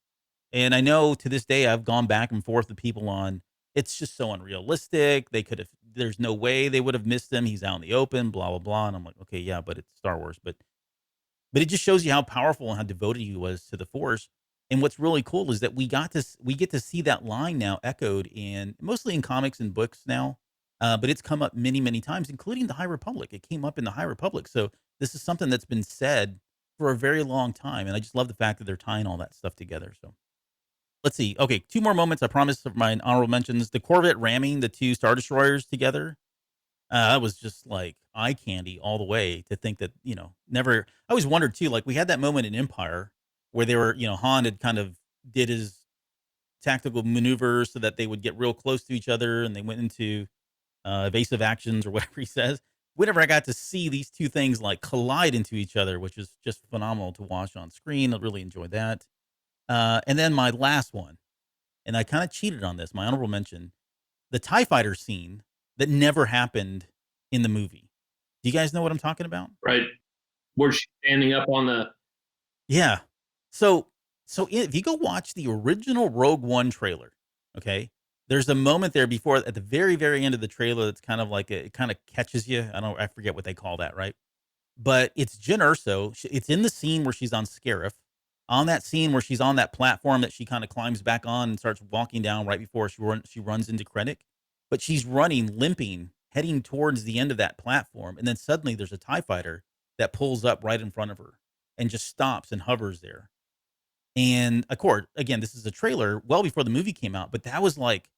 [SPEAKER 2] And I know to this day I've gone back and forth with people on it's just so unrealistic. They could have there's no way they would have missed him. He's out in the open, blah blah blah. And I'm like, okay, yeah, but it's Star Wars. But it just shows you how powerful and how devoted he was to the Force. And what's really cool is that we get to see that line now echoed in mostly in comics and books now, but it's come up many many times, including the High Republic. It came up in the High Republic, so this is something that's been said for a very long time, and I just love the fact that they're tying all that stuff together. So let's see. Okay, two more moments. I promise of my honorable mentions. The Corvette ramming the two Star Destroyers together. That was just like eye candy all the way to think that, never. I always wondered too, like we had that moment in Empire where they were, Han had kind of did his tactical maneuvers so that they would get real close to each other and they went into evasive actions or whatever he says. Whenever I got to see these two things like collide into each other, which is just phenomenal to watch on screen, I really enjoyed that. And then my last one, and I kind of cheated on this, my honorable mention, the TIE fighter scene that never happened in the movie. Do you guys know what I'm talking about?
[SPEAKER 4] Right. Where she's standing up on the.
[SPEAKER 2] Yeah. So if you go watch the original Rogue One trailer, okay, there's a moment there before at the very, very end of the trailer that's kind of like it kind of catches you. I forget what they call that, right? But it's Jyn Erso. It's in the scene where she's on Scarif, on that scene where she's on that platform that she kind of climbs back on and starts walking down right before she runs into Krennic. But she's running, limping, heading towards the end of that platform, and then suddenly there's a TIE fighter that pulls up right in front of her and just stops and hovers there. And of course, again, this is a trailer well before the movie came out, but that was like,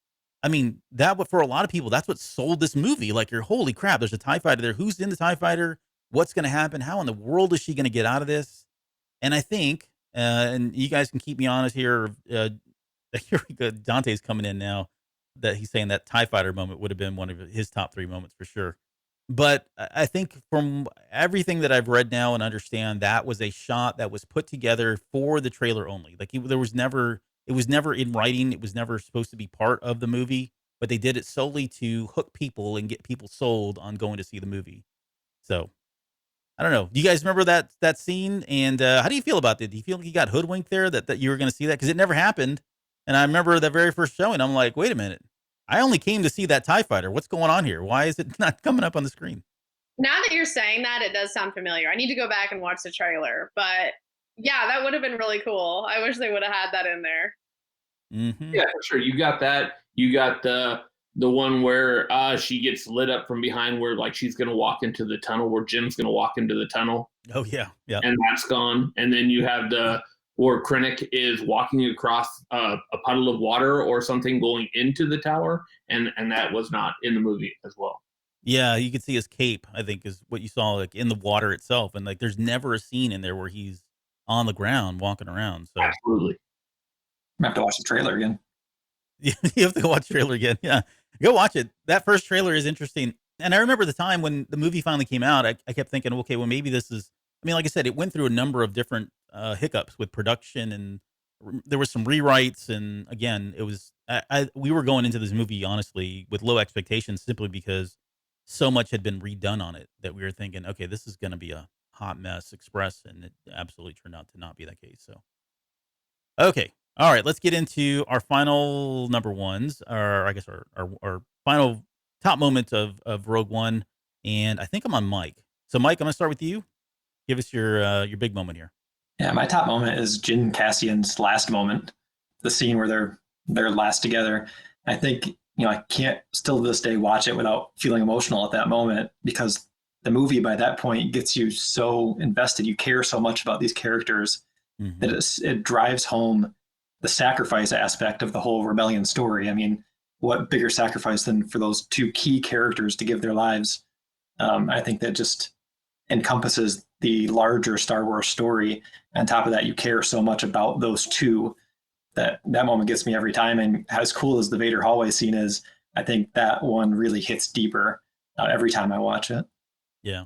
[SPEAKER 2] I mean, for a lot of people, that's what sold this movie. Like, you're holy crap, there's a TIE fighter there. Who's in the TIE fighter? What's going to happen? How in the world is she going to get out of this? And I think, and you guys can keep me honest here. Here we go. Dante's coming in now that he's saying that TIE fighter moment would have been one of his top 3 moments for sure. But I think from everything that I've read now and understand, that was a shot that was put together for the trailer only. Like it was never in writing. It was never supposed to be part of the movie, but they did it solely to hook people and get people sold on going to see the movie. So I don't know. Do you guys remember that scene? And how do you feel about it? Do you feel like you got hoodwinked there that you were going to see that? Because it never happened. And I remember the very first showing, I'm like, wait a minute. I only came to see that TIE fighter. What's going on here? Why is it not coming up on the screen?
[SPEAKER 3] Now that you're saying that, it does sound familiar. I need to go back and watch the trailer. But yeah, that would have been really cool. I wish they would have had that in there.
[SPEAKER 2] Mm-hmm.
[SPEAKER 4] Yeah, for sure. You got that. You got the one where she gets lit up from behind, where like she's gonna walk into the tunnel, where Jim's gonna walk into the tunnel.
[SPEAKER 2] Oh yeah, yeah.
[SPEAKER 4] And that's gone. And then you have where Krennic is walking across a puddle of water or something going into the tower, and that was not in the movie as well.
[SPEAKER 2] Yeah, you could see his cape, I think, is what you saw like in the water itself. And like there's never a scene in there where he's on the ground walking around. So
[SPEAKER 4] Absolutely.
[SPEAKER 5] I have to watch the trailer again.
[SPEAKER 2] you have to go watch the trailer again. Yeah. Go watch it. That first trailer is interesting. And I remember the time when the movie finally came out, I kept thinking, okay, well, maybe this is, I mean, like I said, it went through a number of different hiccups with production and there was some rewrites. And again, it was, we were going into this movie, honestly, with low expectations simply because so much had been redone on it that we were thinking, okay, this is going to be a hot mess express. And it absolutely turned out to not be that case. So, okay. All right, let's get into our final number ones, or I guess our final top moment of Rogue One. And I think I'm on Mike. So, Mike, I'm going to start with you. Give us your big moment here.
[SPEAKER 5] Yeah, my top moment is Jyn Cassian's last moment, the scene where they're last together. I think, I can't still to this day watch it without feeling emotional at that moment because the movie by that point gets you so invested. You care so much about these characters that it drives home the sacrifice aspect of the whole rebellion story. I mean, what bigger sacrifice than for those two key characters to give their lives? I think that just encompasses the larger Star Wars story. On top of that, you care so much about those two that moment gets me every time. And as cool as the Vader hallway scene is, I think that one really hits deeper every time I watch it.
[SPEAKER 2] Yeah.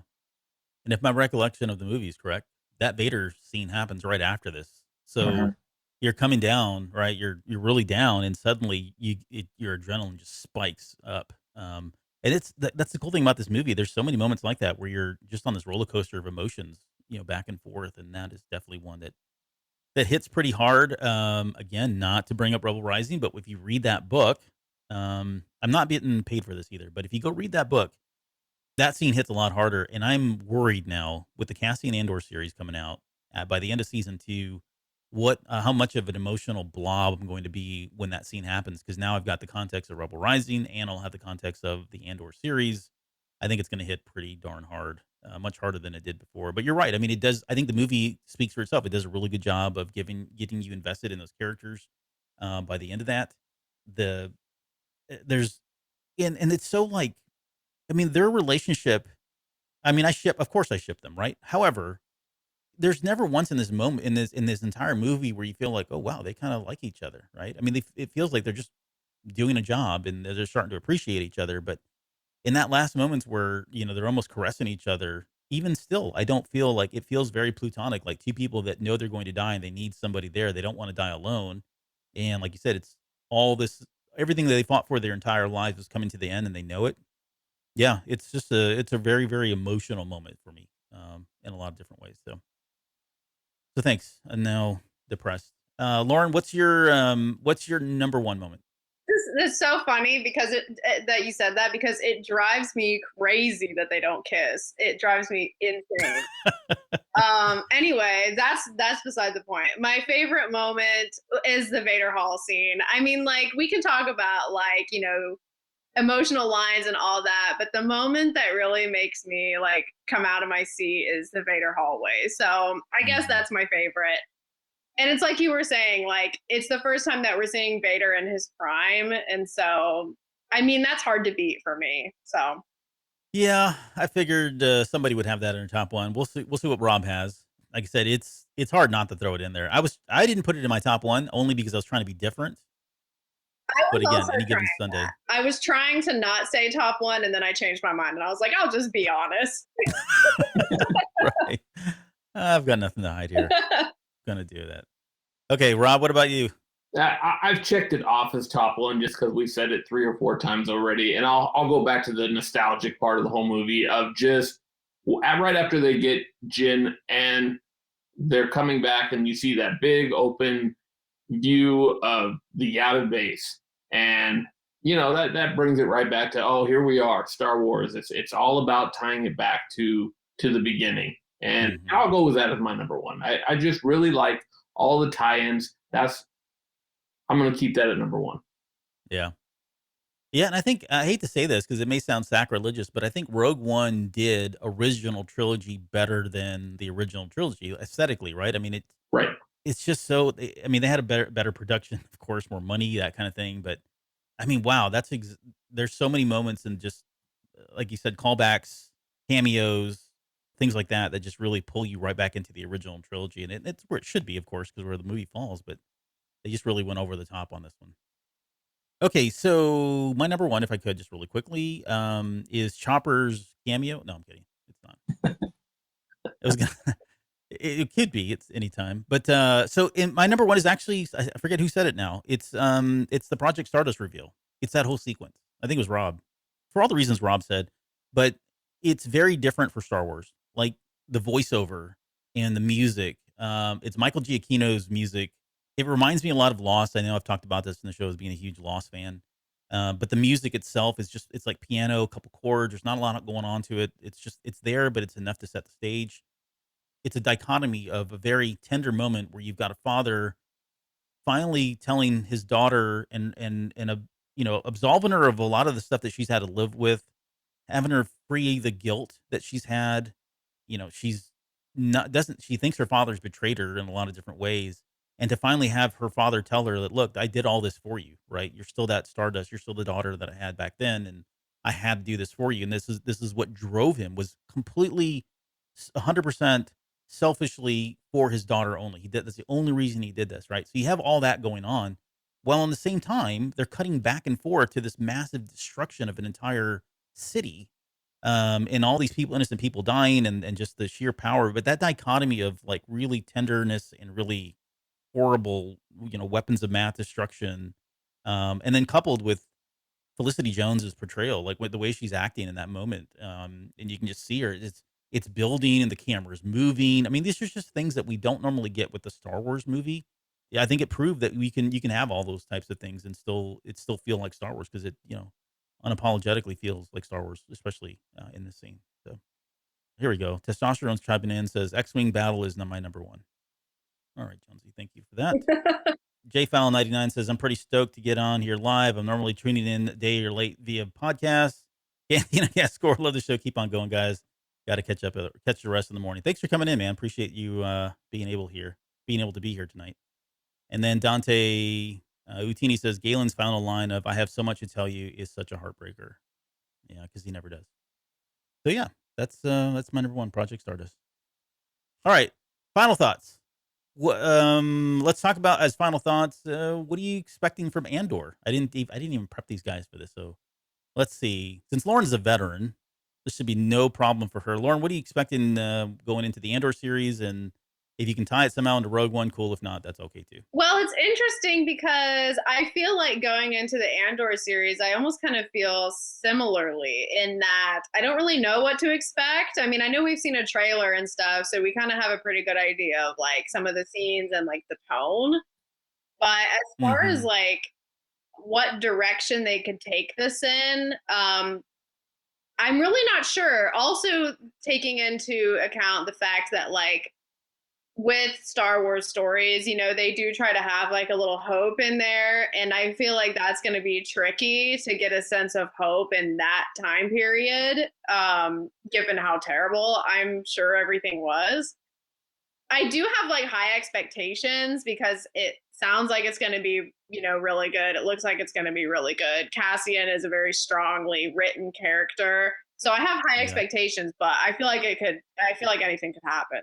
[SPEAKER 2] And if my recollection of the movie is correct, that Vader scene happens right after this. So you're coming down, right? You're really down, and suddenly your adrenaline just spikes up. And that's the cool thing about this movie. There's so many moments like that where you're just on this roller coaster of emotions, back and forth, and that is definitely one that hits pretty hard. Again, not to bring up Rebel Rising, but if you read that book, I'm not getting paid for this either, but if you go read that book, that scene hits a lot harder. And I'm worried now with the Cassian Andor series coming out by the end of season 2, how much of an emotional blob I'm going to be when that scene happens. Cause now I've got the context of Rebel Rising and I'll have the context of the Andor series. I think it's going to hit pretty darn hard, much harder than it did before. But you're right. I mean, it does. I think the movie speaks for itself. It does a really good job of getting you invested in those characters. By the end of that, the there's and it's so like, I mean, their relationship. I mean, of course, I ship them, right? However, there's never once in this moment in this entire movie where you feel like, oh wow, they kind of like each other, right? I mean, it feels like they're just doing a job and they're starting to appreciate each other, but in that last moments where, they're almost caressing each other, even still, I don't feel like it feels very plutonic, like two people that know they're going to die and they need somebody there. They don't want to die alone. And like you said, it's all this, everything that they fought for their entire lives is coming to the end and they know it. Yeah. It's a very, very emotional moment for me, in a lot of different ways. So thanks. And now depressed. Lauren, what's your number one moment?
[SPEAKER 3] This is so funny because that you said that, because it drives me crazy that they don't kiss. It drives me insane. Anyway, that's beside the point. My favorite moment is the Vader Hall scene. I mean, like, we can talk about, like, emotional lines and all that, but the moment that really makes me like come out of my seat is the Vader hallway. So I guess that's my favorite. And it's like you were saying, like, it's the first time that we're seeing Vader in his prime. And so, I mean, that's hard to beat for me. So,
[SPEAKER 2] Yeah, I figured somebody would have that in their top one. We'll see. We'll see what Rob has. Like I said, it's hard not to throw it in there. I didn't put it in my top one only because I was trying to be different.
[SPEAKER 3] I
[SPEAKER 2] But
[SPEAKER 3] was
[SPEAKER 2] again,
[SPEAKER 3] also
[SPEAKER 2] any given
[SPEAKER 3] trying
[SPEAKER 2] Sunday,
[SPEAKER 3] that. I was trying to not say top one, and then I changed my mind, and I was like, I'll just be honest.
[SPEAKER 2] right? I've got nothing to hide here. Gonna do that. Okay, Rob, what about you?
[SPEAKER 4] I've checked it off as top one just because we said it 3 or 4 times already, and I'll go back to the nostalgic part of the whole movie of just right after they get Jin and they're coming back, and you see that big open view of the Yavin base, and that brings it right back to, oh, here we are, Star Wars. It's all about tying it back to the beginning, and
[SPEAKER 2] Mhm.
[SPEAKER 4] I'll go with that as my number one. I just really like all the tie-ins. I'm going to keep that at number one.
[SPEAKER 2] Yeah. Yeah, and I think I hate to say this because it may sound sacrilegious, but I think Rogue One did original trilogy better than the original trilogy aesthetically, right? I mean,
[SPEAKER 4] Right.
[SPEAKER 2] it's just so. I mean, they had a better production, of course, more money, that kind of thing. But I mean, wow, there's so many moments and just like you said, callbacks, cameos, things like that that just really pull you right back into the original trilogy, and it's where it should be, of course, because where the movie falls. But they just really went over the top on this one. Okay, so my number one, if I could, just really quickly, is Chopper's cameo. No, I'm kidding. It's not. It was gonna. It could be. It's anytime. But so in my number one is actually I forget who said it now. It's the Project Stardust reveal. It's that whole sequence. I think it was Rob, for all the reasons Rob said, but it's very different for Star Wars. Like the voiceover and the music. It's Michael Giacchino's music. It reminds me a lot of Lost. I know I've talked about this in the show as being a huge Lost fan. But the music itself is it's like piano, a couple chords. There's not a lot going on to it. It's there, but it's enough to set the stage. It's a dichotomy of a very tender moment where you've got a father finally telling his daughter and absolving her of a lot of the stuff that she's had to live with, having her free the guilt that she's had. She's not doesn't she thinks her father's betrayed her in a lot of different ways. And to finally have her father tell her that, look, I did all this for you, right? You're still that Stardust. You're still the daughter that I had back then, and I had to do this for you. And this is what drove him, was completely 100% selfishly for his daughter only. That's the only reason he did this, right? So you have all that going on, while at the same time they're cutting back and forth to this massive destruction of an entire city, and all these people, innocent people dying, and just the sheer power. But that dichotomy of like really tenderness and really horrible, weapons of math destruction, and then coupled with Felicity Jones's portrayal, like with the way she's acting in that moment, and you can just see her. It's building and the camera's moving. I mean, these are just things that we don't normally get with the Star Wars movie. Yeah, I think it proved that you can have all those types of things and still feel like Star Wars because it unapologetically feels like Star Wars, especially in this scene. So here we go. Testosterone's chiming in, says X-wing battle is not my number one. All right, Jonesy, thank you for that. JFowl99 says, I'm pretty stoked to get on here live. I'm normally tuning in a day or late via podcast. Yeah, score. Love the show. Keep on going, guys. Got to catch the rest in the morning. Thanks for coming in, man. Appreciate you being able to be here tonight. And then Dante Utini says, Galen's final line of, I have so much to tell you is such a heartbreaker. Yeah, because he never does. So yeah, that's my number one, Project Stardust. All right, final thoughts. Let's talk about as final thoughts. What are you expecting from Andor? I didn't even prep these guys for this, so let's see. Since Lauren is a veteran, this should be no problem for her. Lauren, what are you expecting going into the Andor series? And if you can tie it somehow into Rogue One, cool. If not, that's okay too.
[SPEAKER 3] Well, it's interesting because I feel like going into the Andor series, I almost kind of feel similarly in that I don't really know what to expect. I mean, I know we've seen a trailer and stuff, so we kind of have a pretty good idea of like some of the scenes and like the tone. But as far as like what direction they could take this in, I'm really not sure. Also taking into account the fact that like with Star Wars stories, they do try to have like a little hope in there. And I feel like that's going to be tricky to get a sense of hope in that time period, given how terrible I'm sure everything was. I do have like high expectations because it sounds like it's going to be, really good. It looks like it's going to be really good. Cassian is a very strongly written character. So I have high expectations, but I feel like anything could happen.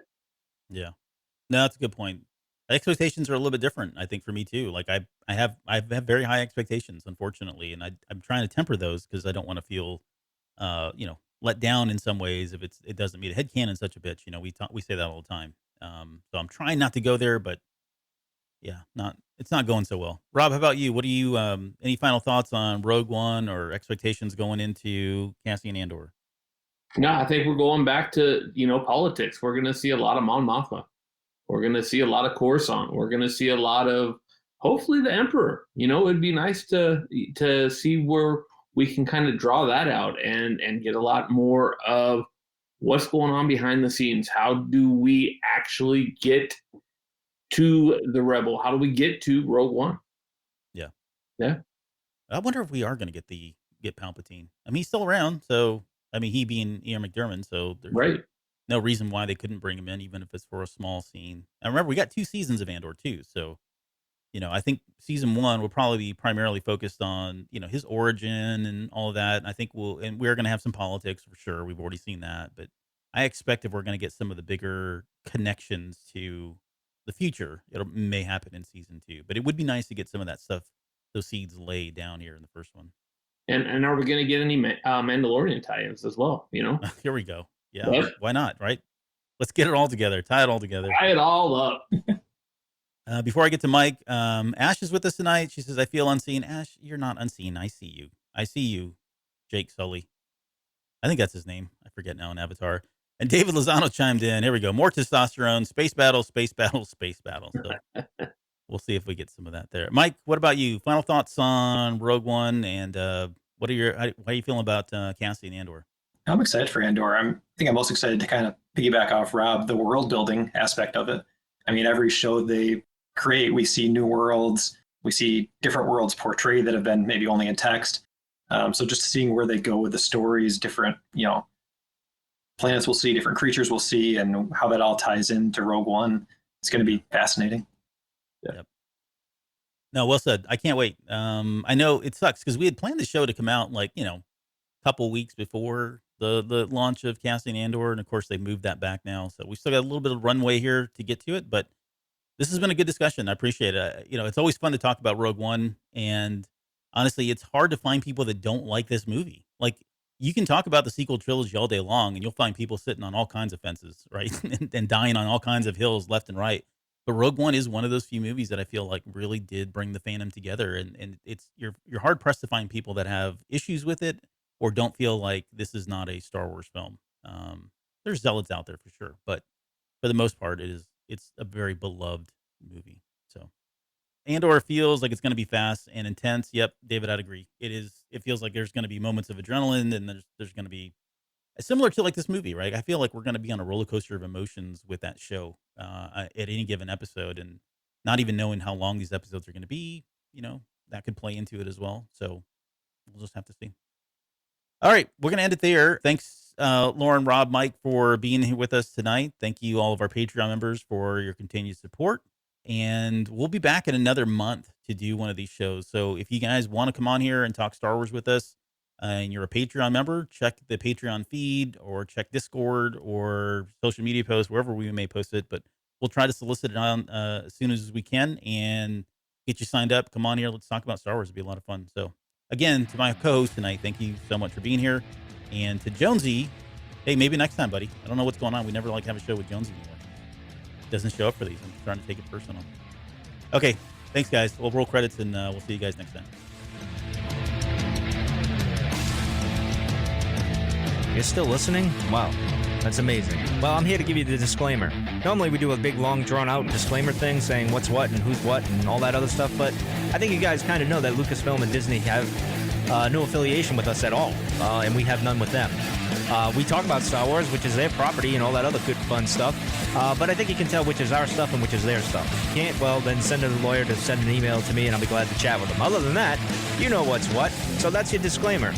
[SPEAKER 2] Yeah. No, that's a good point. Expectations are a little bit different, I think, for me too. Like I have very high expectations, unfortunately, and I'm trying to temper those because I don't want to feel, let down in some ways if it doesn't meet a headcanon such a bitch. We say that all the time. So I'm trying not to go there, but yeah, it's not going so well. Rob, how about you? What do you any final thoughts on Rogue One or expectations going into Cassian Andor?
[SPEAKER 4] No, I think we're going back to politics. We're going to see a lot of Mon Mothma. We're going to see a lot of Coruscant. We're going to see a lot of, hopefully, the Emperor. It'd be nice to see where we can kind of draw that out and get a lot more of what's going on behind the scenes. How do we actually get to the Rebel? How do we get to Rogue One?
[SPEAKER 2] Yeah.
[SPEAKER 4] Yeah.
[SPEAKER 2] I wonder if we are going to get Palpatine. I mean, he's still around, so I mean, he being Ian McDiarmid, so there's
[SPEAKER 4] right.
[SPEAKER 2] No reason why they couldn't bring him in, even if it's for a small scene. And remember, we got 2 seasons of Andor too, so I think season 1 will probably be primarily focused on his origin and all of that. And I think we're going to have some politics for sure. We've already seen that, but I expect if we're going to get some of the bigger connections to the future, it may happen in season 2. But it would be nice to get some of that stuff, those seeds laid down here in the first one.
[SPEAKER 4] And are we going to get any Mandalorian tie-ins as well?
[SPEAKER 2] Here we go. Yeah, yep. Why not, right? Let's get it all together. Tie it all together.
[SPEAKER 4] Tie it all up.
[SPEAKER 2] Before I get to Mike, Ash is with us tonight. She says, I feel unseen. Ash, you're not unseen. I see you. I see you, Jake Sully. I think that's his name. I forget now in Avatar. And David Lozano chimed in. Here we go. More testosterone, space battle, space battle, space battle. So we'll see if we get some of that there. Mike, what about you? Final thoughts on Rogue One, and how are you feeling about Cassian Andor?
[SPEAKER 5] I'm excited for Andor. I think I'm most excited to kind of piggyback off Rob, the world building aspect of it. I mean, every show they create, we see new worlds. We see different worlds portrayed that have been maybe only in text. So just seeing where they go with the stories, different, planets we'll see, different creatures we'll see, and how that all ties into Rogue One. It's going to be fascinating.
[SPEAKER 2] Yep. No, well said. I can't wait. I know it sucks because we had planned the show to come out like, a couple weeks before the launch of Cassian Andor, and of course they moved that back now, so we still got a little bit of runway here to get to it, but this has been a good discussion. I appreciate it. It's always fun to talk about Rogue One, and honestly, it's hard to find people that don't like this movie. Like, you can talk about the sequel trilogy all day long, and you'll find people sitting on all kinds of fences, right, and dying on all kinds of hills left and right. But Rogue One is one of those few movies that I feel like really did bring the fandom together, and it's you're hard pressed to find people that have issues with it or don't feel like this is not a Star Wars film. There's zealots out there for sure, but for the most part, it's a very beloved movie. So Andor feels like it's going to be fast and intense. Yep, David, I'd agree. It is. It feels like there's going to be moments of adrenaline, and there's going to be similar to like this movie, right? I feel like we're going to be on a roller coaster of emotions with that show at any given episode, and not even knowing how long these episodes are going to be. That could play into it as well. So we'll just have to see. All right, we're going to end it there. Thanks, Lauren, Rob, Mike, for being here with us tonight. Thank you, all of our Patreon members, for your continued support. And we'll be back in another month to do one of these shows. So if you guys want to come on here and talk Star Wars with us, and you're a Patreon member, check the Patreon feed or check Discord or social media posts, wherever we may post it. But we'll try to solicit it on as soon as we can and get you signed up. Come on here. Let's talk about Star Wars. It'll be a lot of fun. So again, to my co-host tonight, thank you so much for being here. And to Jonesy, hey, maybe next time, buddy. I don't know what's going on. We never have a show with Jonesy anymore. Doesn't show up for these. I'm trying to take it personal. Okay. Thanks, guys. We'll roll credits, and we'll see you guys next time.
[SPEAKER 6] You're still listening? Wow, that's amazing. Well, I'm here to give you the disclaimer. Normally we do a big, long, drawn-out disclaimer thing saying what's what and who's what and all that other stuff, but I think you guys kind of know that Lucasfilm and Disney have no affiliation with us at all, and we have none with them. We talk about Star Wars, which is their property and all that other good, fun stuff, but I think you can tell which is our stuff and which is their stuff. If you can't, well, then send a lawyer to send an email to me, and I'll be glad to chat with them. Other than that, you know what's what, so that's your disclaimer.